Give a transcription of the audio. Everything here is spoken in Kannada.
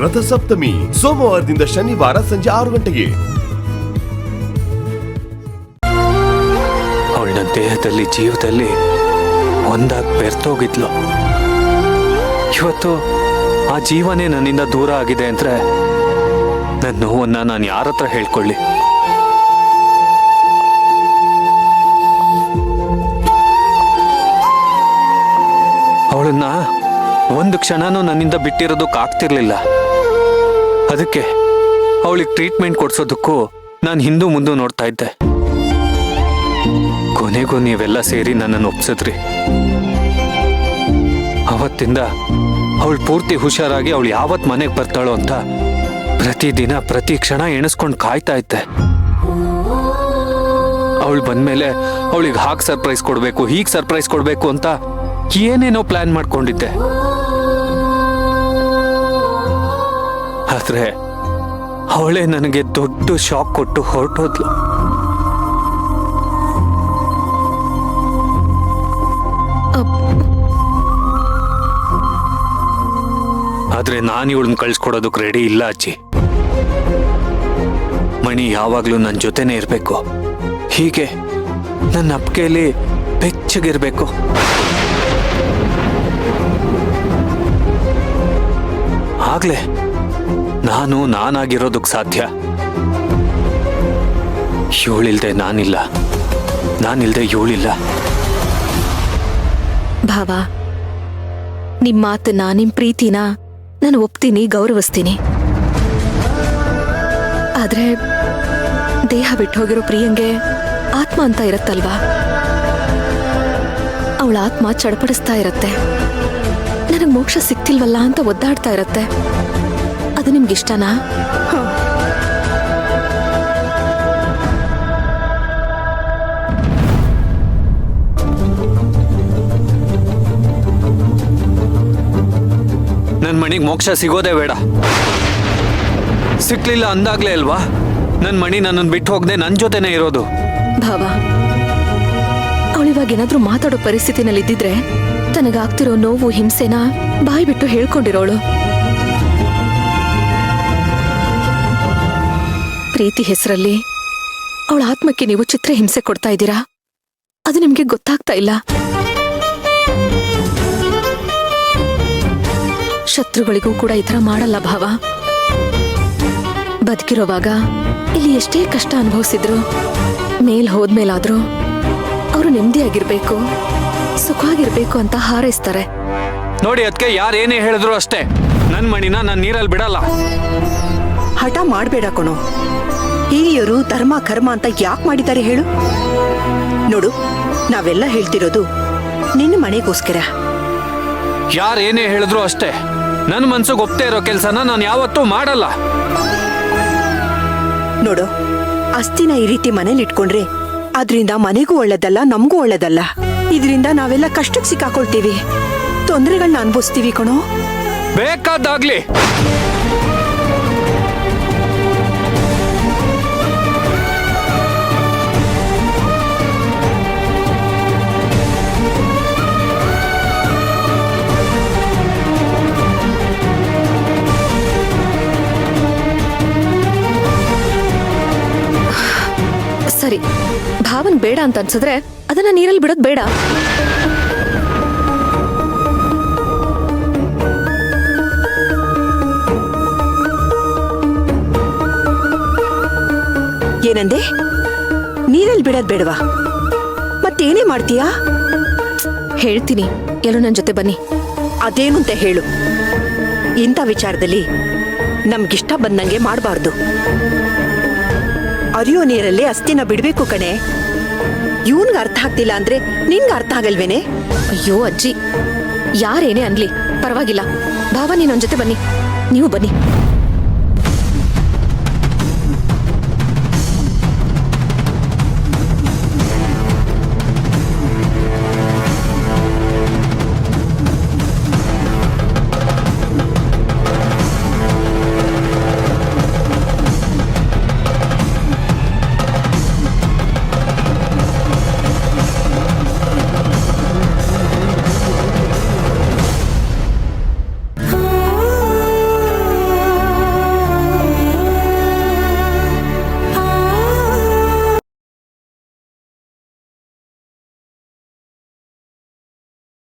ರಥಸಪ್ತಮಿ ಸೋಮವಾರದಿಂದ ಶನಿವಾರ ಸಂಜೆ 6 ಗಂಟೆಗೆ. ಅವಳ ದೇಹದಲ್ಲಿ ಜೀವದಲ್ಲಿ ಒಂದಾಗಿ ಬೆರ್ತೋಗಿದ್ಲು. ಇವತ್ತು ಆ ಜೀವನೇ ನನ್ನಿಂದ ದೂರ ಆಗಿದೆ ಅಂದ್ರೆ ನನ್ನ ನೋವನ್ನ ನಾನು ಯಾರ ಹತ್ರ ಹೇಳ್ಕೊಳ್ಳಿ? ಅವಳನ್ನ ಒಂದು ಕ್ಷಣನೂ ನನ್ನಿಂದ ಬಿಟ್ಟಿರೋದಕ್ಕಾಗ್ತಿರ್ಲಿಲ್ಲ. ಅದಕ್ಕೆ ಅವಳಿಗೆ ಟ್ರೀಟ್ಮೆಂಟ್ ಕೊಡ್ಸೋದಕ್ಕೂ ನಾನು ಹಿಂದೂ ಮುಂದೂ ನೋಡ್ತಾ ಇದ್ದೆ. ಕೊನೆಗೂ ನೀವೆಲ್ಲ ಸೇರಿ ನನ್ನನ್ನು ಒಪ್ಸಿದ್ರಿ. ಅವತ್ತಿಂದ ಅವಳು ಪೂರ್ತಿ ಹುಷಾರಾಗಿ ಅವಳು ಯಾವತ್ ಮನೆಗೆ ಬರ್ತಾಳೋ ಅಂತ ಪ್ರತಿದಿನ ಪ್ರತಿ ಕ್ಷಣ ಎಣಿಸ್ಕೊಂಡು ಕಾಯ್ತಾ ಇದ್ದೆ. ಅವಳು ಬಂದ್ಮೇಲೆ ಅವಳಿಗೆ ಹಾಗೆ ಸರ್ಪ್ರೈಸ್ ಕೊಡ್ಬೇಕು, ಹೀಗೆ ಸರ್ಪ್ರೈಸ್ ಕೊಡ್ಬೇಕು ಅಂತ ಏನೇನೋ ಪ್ಲಾನ್ ಮಾಡ್ಕೊಂಡಿದ್ದೆ. ಆದ್ರೆ ಅವಳೇ ನನಗೆ ದೊಡ್ಡ ಶಾಕ್ ಕೊಟ್ಟು ಹೊರಟೋದ್ಲು. ಆದ್ರೆ ನಾನು ಇವಳನ್ನ ಕಳ್ಸ್ಕೊಡೋದಕ್ಕೆ ರೆಡಿ ಇಲ್ಲ ಅಜ್ಜಿ. ಮಣಿ ಯಾವಾಗ್ಲೂ ನನ್ನ ಜೊತೆನೇ ಇರ್ಬೇಕು, ಹೀಗೆ ನನ್ನ ಅಪ್ಪಿಗೆಯಲ್ಲಿ ಬೆಚ್ಚಗಿರ್ಬೇಕು. ಆಗ್ಲೇ ನಾನಾಗಿರೋದಕ್ಕೆ ಸಾಧ್ಯ. ಇವಳಿಲ್ದೆ ನಾನಿಲ್ಲ, ನಾನಿಲ್ದೆ ಇವಳಿಲ್ಲ. ಭಾವ, ನಿಮ್ ಮಾತನ್ನ, ನಿಮ್ ಪ್ರೀತಿನ ನಾನು ಒಪ್ತೀನಿ, ಗೌರವಿಸ್ತೀನಿ. ಆದ್ರೆ ದೇಹ ಬಿಟ್ಟು ಹೋಗಿರೋ ಪ್ರಿಯಂಗೆ ಆತ್ಮ ಅಂತ ಇರತ್ತಲ್ವಾ? ಅವಳ ಆತ್ಮ ಚಡಪಡಿಸ್ತಾ ಇರತ್ತೆ. ನನಗ್ ಮೋಕ್ಷ ಸಿಕ್ತಿಲ್ವಲ್ಲ ಅಂತ ಒದ್ದಾಡ್ತಾ ಇರತ್ತೆ. ಅದು ನಿಮ್ಗಿಷ್ಟನಾ? ನನ್ ಮಣಿಗೆ ಮೋಕ್ಷ ಸಿಗೋದೇ ಬೇಡ. ಸಿಕ್ಲಿಲ್ಲ ಅಂದಾಗ್ಲೇ ಅಲ್ವಾ ನನ್ ಮಣಿ ನನ್ನನ್ನು ಬಿಟ್ಟು ಹೋಗದೆ ನನ್ ಜೊತೆನೆ ಇರೋದು. ಭಾವ, ಅವಳಿವಾಗ ಏನಾದ್ರೂ ಮಾತಾಡೋ ಪರಿಸ್ಥಿತಿನಲ್ಲಿ ಇದ್ದಿದ್ರೆ ತನಗಾಗ್ತಿರೋ ನೋವು, ಹಿಂಸೆನ ಬಾಯಿ ಬಿಟ್ಟು ಹೇಳ್ಕೊಂಡಿರೋಳು. ಪ್ರೀತಿ ಹೆಸರಲ್ಲಿ ಅವಳ ಆತ್ಮಕ್ಕೆ ನೀವು ಚಿತ್ರ ಹಿಂಸೆ ಕೊಡ್ತಾ ಇದ್ದೀರಾ. ಅದು ನಿಮ್ಗೆ ಗೊತ್ತಾಗ್ತಾ ಇಲ್ಲ. ಶತ್ರುಗಳಿಗೂ ಕೂಡ ಈ ತರ ಮಾಡಲ್ಲ ಭಾವ. ಬದುಕಿರೋವಾಗ ಇಲ್ಲಿ ಎಷ್ಟೇ ಕಷ್ಟ ಅನುಭವಿಸಿದ್ರು ಮೇಲ್ ಹೋದ್ಮೇಲಾದ್ರೂ ಅವರು ನೆಮ್ಮದಿಯಾಗಿರ್ಬೇಕು, ಸುಖವಾಗಿರ್ಬೇಕು ಅಂತ ಹಾರೈಸ್ತಾರೆ. ನೋಡಿ, ಅದಕ್ಕೆ ಯಾರೇನೇ ಹೇಳಿದ್ರು ಅಷ್ಟೇ, ನನ್ ಮಣಿನ ನಾನು ನೀರಲ್ಲಿ ಬಿಡಲ್ಲ. ಹಠ ಮಾಡ್ಬೇಡ ಕಣೋ. ಹಿರಿಯರು ಧರ್ಮ ಕರ್ಮ ಅಂತ ಯಾಕೆ ಮಾಡಿದ್ದಾರೆ ಹೇಳು? ನೋಡು, ನಾವೆಲ್ಲ ಹೇಳ್ತಿರೋದು ನಿನ್ನ ಮನೆಗೋಸ್ಕರ. ಯಾರೇನೇ ಹೇಳಿದ್ರು ಅಷ್ಟೇ, ನನ್ನ ಮನ್ಸಿಗೆ ಒಪ್ತೇ ಇರೋ ಕೆಲ್ಸನ ನಾನು ಯಾವತ್ತೂ ಮಾಡಲ್ಲ. ನೋಡು, ಅಸ್ತಿನ ಈ ರೀತಿ ಮನೇಲಿ ಇಟ್ಕೊಂಡ್ರೆ ಅದ್ರಿಂದ ಮನೆಗೂ ಒಳ್ಳೇದಲ್ಲ, ನಮಗೂ ಒಳ್ಳೇದಲ್ಲ. ಇದರಿಂದ ನಾವೆಲ್ಲ ಕಷ್ಟಕ್ಕೆ ಸಿಕ್ಕಾಕೊಳ್ತೀವಿ, ತೊಂದರೆಗಳನ್ನ ಅನುಭವಿಸ್ತೀವಿ ಕಣೋ. ಬೇಕಾದಾಗ್ಲಿ. ಸರಿ, ಭಾವನ್ ಬೇಡ ಅಂತ ಅನ್ಸಿದ್ರೆ ಅದನ್ನ ನೀರಲ್ಲಿ ಬಿಡೋದ್ ಬೇಡ. ಏನಂದೆ? ನೀರಲ್ಲಿ ಬಿಡೋದ್ ಬೇಡವಾ? ಮತ್ತೇನೇ ಮಾಡ್ತೀಯಾ? ಹೇಳ್ತೀನಿ, ಎಲ್ಲರೂ ನನ್ನ ಜೊತೆ ಬನ್ನಿ. ಅದೇನು ಅಂತ ಹೇಳು. ಇಂಥ ವಿಚಾರದಲ್ಲಿ ನಮ್ಗಿಷ್ಟ ಬಂದಂಗೆ ಮಾಡಬಾರ್ದು. ಅರಿಯೋ ನೀರಲ್ಲೇ ಅಸ್ಥಿನ ಬಿಡ್ಬೇಕು ಕಣೆ. ಇವನ್ಗೆ ಅರ್ಥ ಆಗ್ತಿಲ್ಲ ಅಂದ್ರೆ ನಿನ್ಗೆ ಅರ್ಥ ಆಗಲ್ವೇನೆ? ಅಯ್ಯೋ ಅಜ್ಜಿ, ಯಾರೇನೇ ಅನ್ಲಿ ಪರವಾಗಿಲ್ಲ. ಭಾವ, ನೀನ್ ನನ್ನ ಜೊತೆ ಬನ್ನಿ. ನೀವು ಬನ್ನಿ.